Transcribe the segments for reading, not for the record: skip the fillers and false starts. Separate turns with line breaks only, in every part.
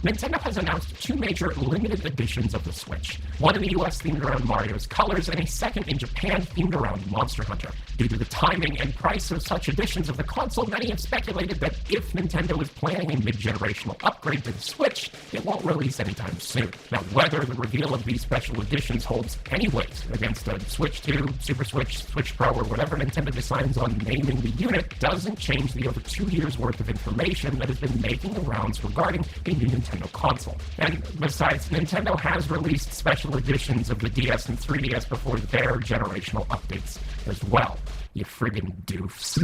Nintendo has announced two major limited editions of the Switch, one in the US themed around Mario's colors, and a second in Japan themed around Monster Hunter. Due to the timing and price of such editions of the console, many have speculated that if Nintendo is planning a mid-generational upgrade to the Switch, it won't release anytime soon. Now, whether the reveal of these special editions holds any weight against a Switch 2, Super Switch, Switch Pro, or whatever Nintendo decides on naming the unit doesn't change the over 2 years' worth of information that has been making the rounds regarding a new Nintendo console. And besides, Nintendo has released special editions of the DS and 3DS before their generational updates as well. You friggin' doofs.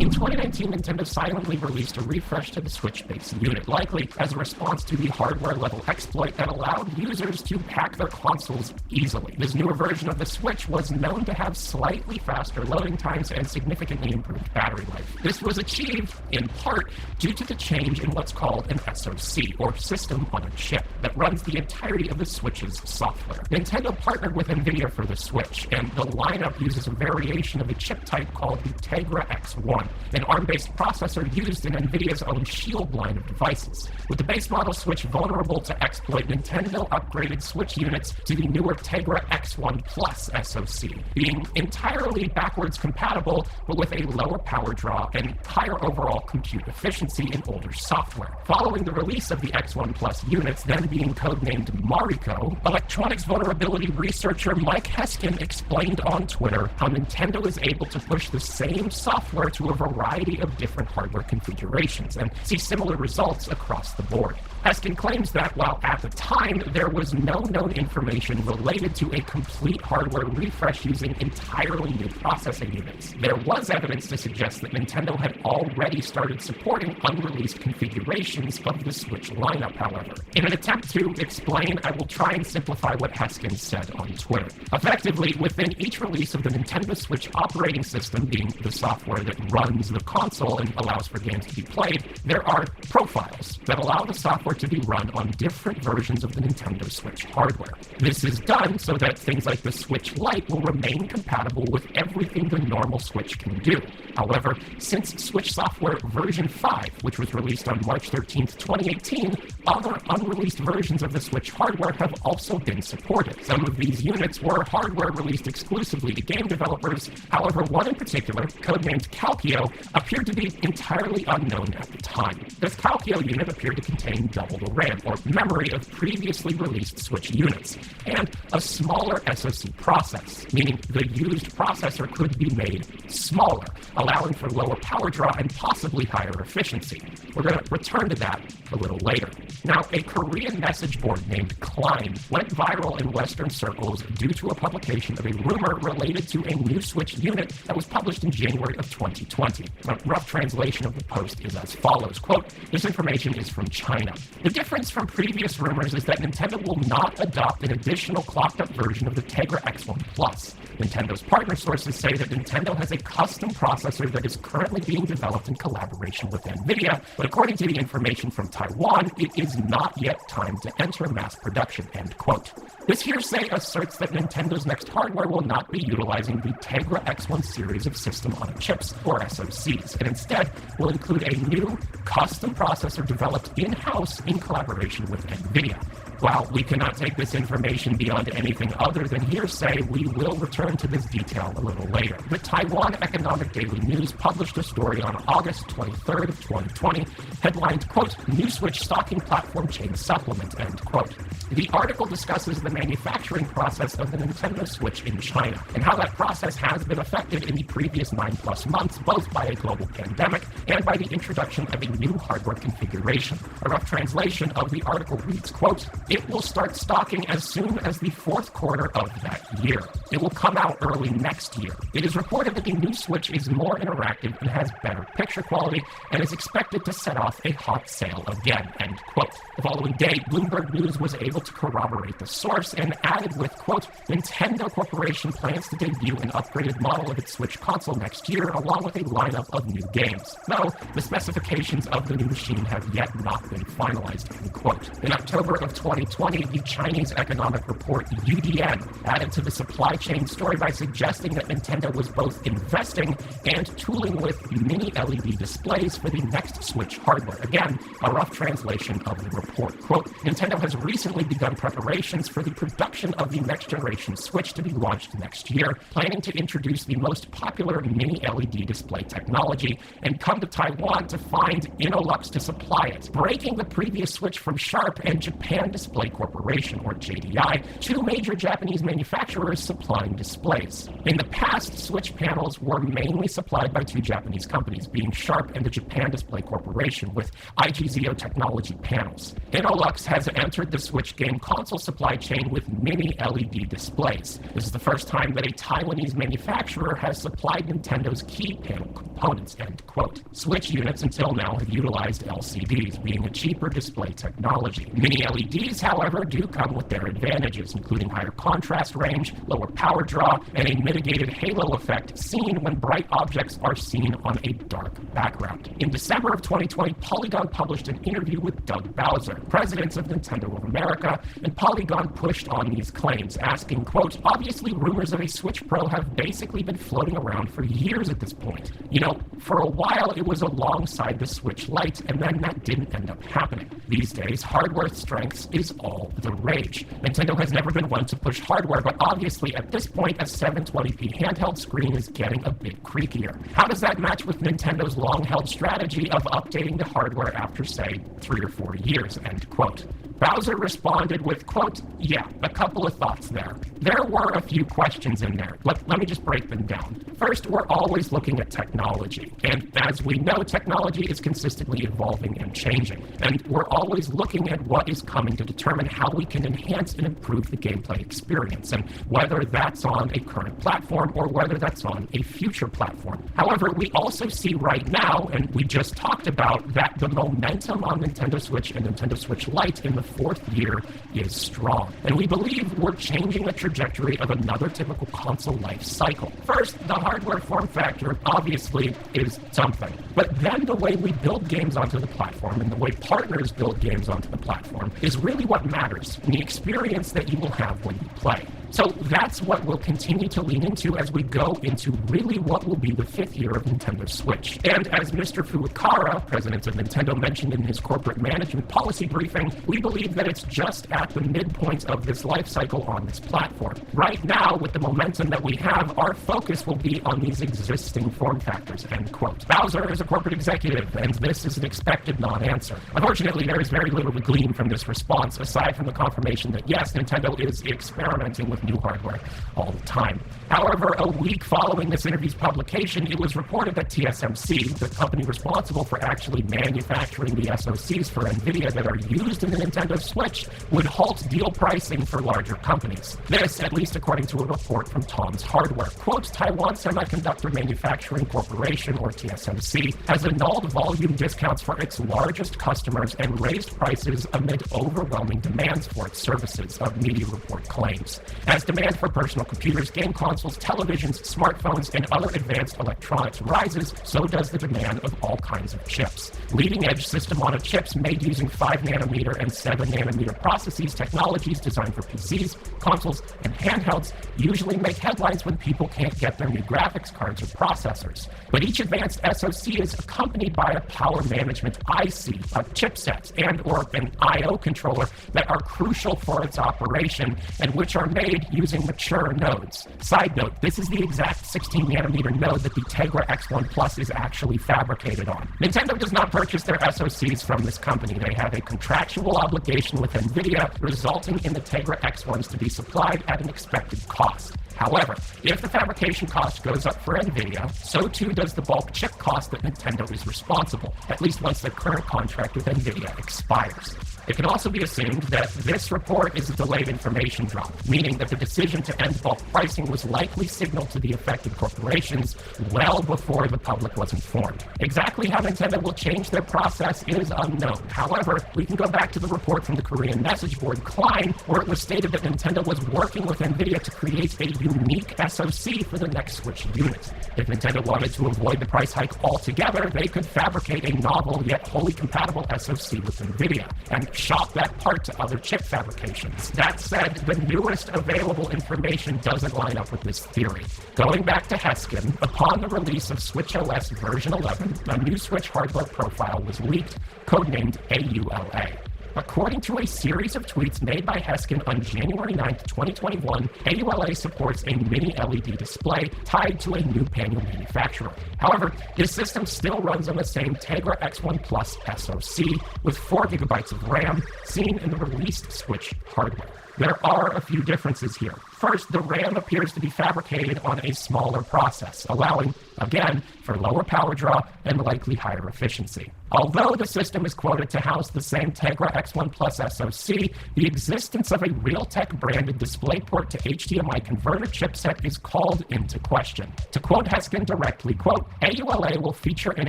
In 2019, Nintendo silently released a refresh to the Switch-based unit, likely as a response to the hardware-level exploit that allowed users to hack their consoles easily. This newer version of the Switch was known to have slightly faster loading times and significantly improved battery life. This was achieved, in part, due to the change in what's called an SoC, or System on a Chip, that runs the entirety of the Switch's software. Nintendo partnered with NVIDIA for the Switch, and the lineup uses a variation of a chip type called the Tegra X1, an ARM-based processor used in NVIDIA's own Shield line of devices. With the base model Switch vulnerable to exploit, Nintendo upgraded Switch units to the newer Tegra X1 Plus SoC, being entirely backwards compatible, but with a lower power draw and higher overall compute efficiency in older software. Following the release of the X1 Plus units, then being codenamed Mariko, electronics vulnerability researcher Mike Heskin explained on Twitter how Nintendo is able to push the same software to a variety of different hardware configurations and see similar results across the board. Heskin claims that while at the time there was no known information related to a complete hardware refresh using entirely new processing units, there was evidence to suggest that Nintendo had already started supporting unreleased configurations of the Switch lineup, however. In an attempt to explain, I will try and simplify what Heskin said on Twitter. Effectively, within each release of the Nintendo Switch operating system, being the software that runs the console and allows for games to be played, there are profiles that allow the software to be run on different versions of the Nintendo Switch hardware. This is done so that things like the Switch Lite will remain compatible with everything the normal Switch can do. However, since Switch Software version 5, which was released on March 13th, 2018, other unreleased versions of the Switch hardware have also been supported. Some of these units were hardware released exclusively to game developers. However, one in particular, codenamed Calcio, appeared to be entirely unknown at the time. This Calcio unit appeared to contain double the RAM, or memory, of previously released Switch units, and a smaller SoC process, meaning the used processor could be made smaller, allowing for lower power draw and possibly higher efficiency. We're going to return to that a little later. Now, a Korean message board named Klein went viral in Western circles due to a publication of a rumor related to a new Switch unit that was published in January of 2020. A rough translation of the post is as follows, quote, "This information is from China. The difference from previous rumors is that Nintendo will not adopt an additional clocked-up version of the Tegra X1 Plus. Nintendo's partner sources say that Nintendo has a custom processor that is currently being developed in collaboration with NVIDIA, but according to the information from Taiwan, it is not yet time to enter mass production," end quote. This hearsay asserts that Nintendo's next hardware will not be utilizing the Tegra X1 series of system-on-a-chips, or SoCs, and instead will include a new, custom processor developed in-house in collaboration with NVIDIA. While we cannot take this information beyond anything other than hearsay, we will return to this detail a little later. The Taiwan Economic Daily News published a story on August 23rd of 2020, headlined, quote, "New Switch stocking platform chain supplement," end quote. The article discusses the manufacturing process of the Nintendo Switch in China, and how that process has been affected in the previous 9+ months, both by a global pandemic and by the introduction of a new hardware configuration. A rough translation of the article reads, quote, "It will start stocking as soon as the fourth quarter of that year. It will come out early next year. It is reported that the new Switch is more interactive and has better picture quality and is expected to set off a hot sale again," end quote. The following day, Bloomberg News was able to corroborate the source and added with, quote, "Nintendo Corporation plans to debut an upgraded model of its Switch console next year, along with a lineup of new games, though the specifications of the new machine have yet not been finalized," end quote. In October of 2020, the Chinese economic report UDN added to the supply supply chain story by suggesting that Nintendo was both investing and tooling with mini LED displays for the next Switch hardware. Again, a rough translation of the report. Quote, Nintendo has recently begun preparations for the production of the next generation Switch to be launched next year, planning to introduce the most popular mini LED display technology and come to Taiwan to find Innolux to supply it, breaking the previous Switch from Sharp and Japan Display Corporation, or JDI, two major Japanese manufacturers supplying displays. In the past, Switch panels were mainly supplied by two Japanese companies, being Sharp and the Japan Display Corporation, with IGZO Technology panels. Innolux has entered the Switch game console supply chain with mini LED displays. This is the first time that a Taiwanese manufacturer has supplied Nintendo's key panel components, end quote. Switch units until now have utilized LCDs, being a cheaper display technology. Mini LEDs, however, do come with their advantages, including higher contrast range, lower power draw, and a mitigated halo effect seen when bright objects are seen on a dark background. In December of 2020, Polygon published an interview with Doug Bowser, president of Nintendo of America, and Polygon pushed on these claims, asking, quote, obviously rumors of a Switch Pro have basically been floating around for years at this point. You know, for a while it was alongside the Switch Lite, and then that didn't end up happening. These days, hardware strengths is all the rage. Nintendo has never been one to push hardware, but obviously at this point, a 720p handheld screen is getting a bit creakier. How does that match with Nintendo's long-held strategy of updating the hardware after, say, 3 or 4 years, end quote? Bowser responded with, quote, yeah, a couple of thoughts there. There were a few questions in there. Let me just break them down. First, we're always looking at technology. And as we know, technology is consistently evolving and changing. And we're always looking at what is coming to determine how we can enhance and improve the gameplay experience, and whether that's on a current platform or whether that's on a future platform. However, we also see right now, and we just talked about, that the momentum on Nintendo Switch and Nintendo Switch Lite in the 4th year is strong. And we believe we're changing the trajectory of another typical console life cycle. First, the hardware form factor obviously is something. But then the way we build games onto the platform and the way partners build games onto the platform is really what matters, and the experience that you will have when you play. So that's what we'll continue to lean into as we go into really what will be the 5th year of Nintendo Switch. And as Mr. Furukawa, president of Nintendo, mentioned in his corporate management policy briefing, we believe that it's just at the midpoint of this life cycle on this platform. Right now, with the momentum that we have, our focus will be on these existing form factors, end quote. Bowser is a corporate executive, and this is an expected non-answer. Unfortunately, there is very little to glean from this response, aside from the confirmation that yes, Nintendo is experimenting with new hardware all the time. However, a week following this interview's publication, it was reported that TSMC, the company responsible for actually manufacturing the SoCs for NVIDIA that are used in the Nintendo Switch, would halt deal pricing for larger companies. This, at least according to a report from Tom's Hardware. Quote, Taiwan Semiconductor Manufacturing Corporation, or TSMC, has annulled volume discounts for its largest customers and raised prices amid overwhelming demands for its services, a media report claims. As demand for personal computers, game consoles, televisions, smartphones, and other advanced electronics rises, so does the demand of all kinds of chips. Leading-edge system-on-a-chips made using 5nm and 7nm processes technologies designed for PCs, consoles, and handhelds usually make headlines when people can't get their new graphics cards or processors. But each advanced SoC is accompanied by a power management IC, a chipset, and or an I/O controller that are crucial for its operation and which are made using mature nodes. Side note, this is the exact 16nm node that the Tegra X1 Plus is actually fabricated on. Nintendo does not purchase their SoCs from this company. They have a contractual obligation with NVIDIA, resulting in the Tegra X1s to be supplied at an expected cost. However, if the fabrication cost goes up for NVIDIA, so too does the bulk chip cost that Nintendo is responsible, at least once the current contract with NVIDIA expires. It can also be assumed that this report is a delayed information drop, meaning that the decision to end bulk pricing was likely signaled to the affected corporations well before the public was informed. Exactly how Nintendo will change their process is unknown. However, we can go back to the report from the Korean message board Klein, where it was stated that Nintendo was working with NVIDIA to create a unique SoC for the next Switch unit. If Nintendo wanted to avoid the price hike altogether, they could fabricate a novel yet wholly compatible SoC with NVIDIA. And shop that part to other chip fabrications. That said, the newest available information doesn't line up with this theory. Going back to Heskin, upon the release of SwitchOS version 11, a new Switch hardware profile was leaked, codenamed AULA. According to a series of tweets made by Heskin on January 9, 2021, AULA supports a mini LED display tied to a new panel manufacturer. However, this system still runs on the same Tegra X1 Plus SoC with 4 GB of RAM seen in the released Switch hardware. There are a few differences here. First, the RAM appears to be fabricated on a smaller process, allowing, again, for lower power draw and likely higher efficiency. Although the system is quoted to house the same Tegra X1 Plus SoC, the existence of a Realtek branded DisplayPort to HDMI converter chipset is called into question. To quote Heskin directly, quote, AULA will feature an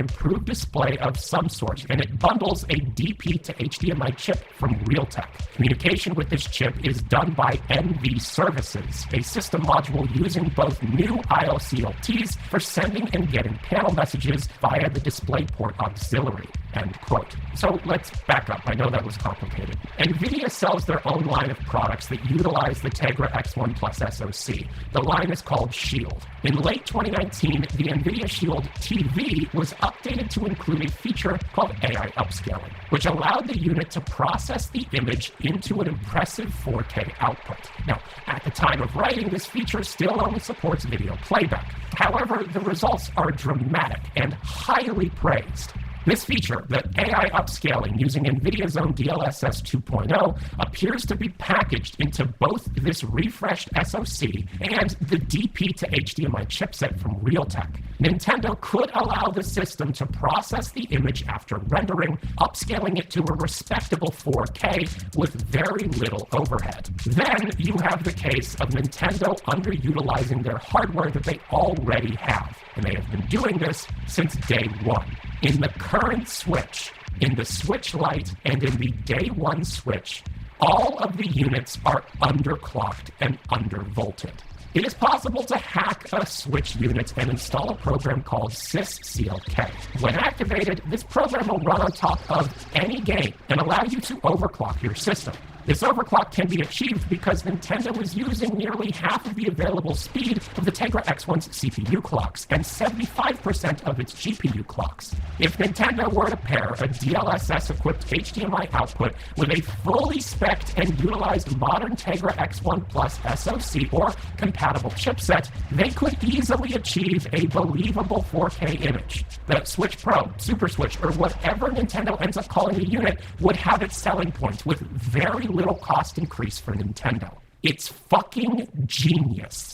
improved display of some sort, and it bundles a DP to HDMI chip from Realtek. Communication with this chip is done by NV Services, a system module using both new IOCLTs for sending and getting panel messages via the DisplayPort auxiliary. End quote. So let's back up. I know that was complicated. NVIDIA sells their own line of products that utilize the Tegra X1 Plus SoC. The line is called Shield. In late 2019, the NVIDIA Shield TV was updated to include a feature called AI upscaling, which allowed the unit to process the image into an impressive 4K output. Now, at the time of writing, this feature still only supports video playback. However, the results are dramatic and highly praised. This feature, the AI upscaling using NVIDIA's own DLSS 2.0, appears to be packaged into both this refreshed SoC and the DP to HDMI chipset from Realtek. Nintendo could allow the system to process the image after rendering, upscaling it to a respectable 4K with very little overhead. Then you have the case of Nintendo underutilizing their hardware that they already have, and they have been doing this since day one. In the current Switch, in the Switch Lite, and in the Day 1 Switch, all of the units are underclocked and undervolted. It is possible to hack a Switch unit and install a program called sysclk. When activated, this program will run on top of any game and allow you to overclock your system. This overclock can be achieved because Nintendo is using nearly half of the available speed of the Tegra X1's CPU clocks and 75% of its GPU clocks. If Nintendo were to pair a DLSS-equipped HDMI output with a fully spec'd and utilized modern Tegra X1 Plus SoC or compatible chipset, they could easily achieve a believable 4K image. The Switch Pro, Super Switch, or whatever Nintendo ends up calling the unit would have its selling point with very little cost increase for Nintendo. It's fucking genius.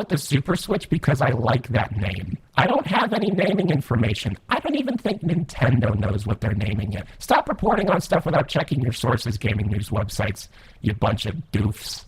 The Super Switch because I like that name. I don't have any naming information. I don't even think Nintendo knows what they're naming it. Stop reporting on stuff without checking your sources, gaming news websites, you bunch of doofs.